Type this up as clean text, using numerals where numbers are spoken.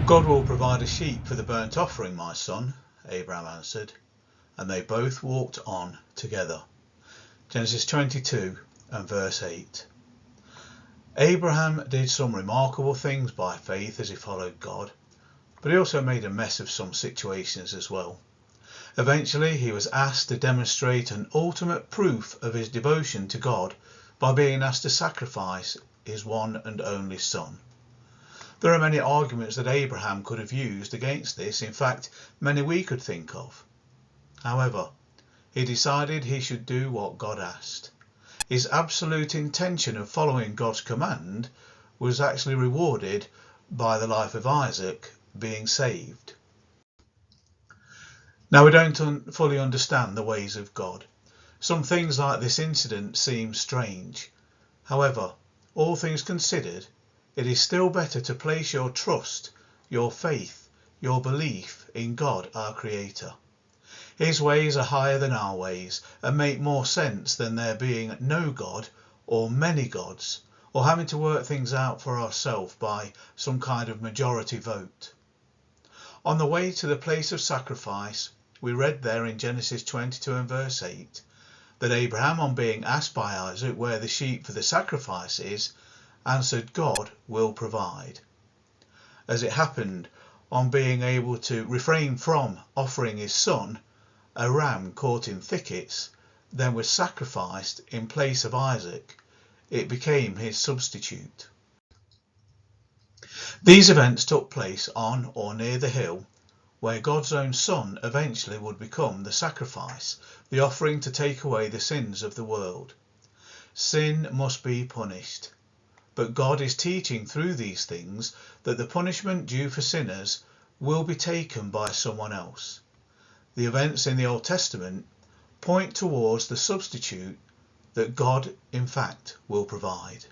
God will provide a sheep for the burnt offering, my son, Abraham answered, and they both walked on together. Genesis 22 and verse 8. Abraham did some remarkable things by faith as he followed God, but he also made a mess of some situations as well. Eventually he was asked to demonstrate an ultimate proof of his devotion to God by being asked to sacrifice his one and only son. There are many arguments that Abraham could have used against this, in fact many we could think of. However, he decided he should do what God asked. His absolute intention of following God's command was actually rewarded by the life of Isaac being saved. Now, we don't fully understand the ways of God. Some things like this incident seem strange. However, all things considered, it is still better to place your trust, your faith, your belief in God, our Creator. His ways are higher than our ways and make more sense than there being no God or many gods, or having to work things out for ourselves by some kind of majority vote. On the way to the place of sacrifice, we read there in Genesis 22 and verse 8 that Abraham, on being asked by Isaac where the sheep for the sacrifice is, answered, God will provide. As it happened, on being able to refrain from offering his son, a ram caught in thickets, then was sacrificed in place of Isaac. It became his substitute. These events took place on or near the hill where God's own Son eventually would become the sacrifice, the offering to take away the sins of the world. Sin must be punished, but God is teaching through these things that the punishment due for sinners will be taken by someone else. The events in the Old Testament point towards the substitute that God in fact will provide.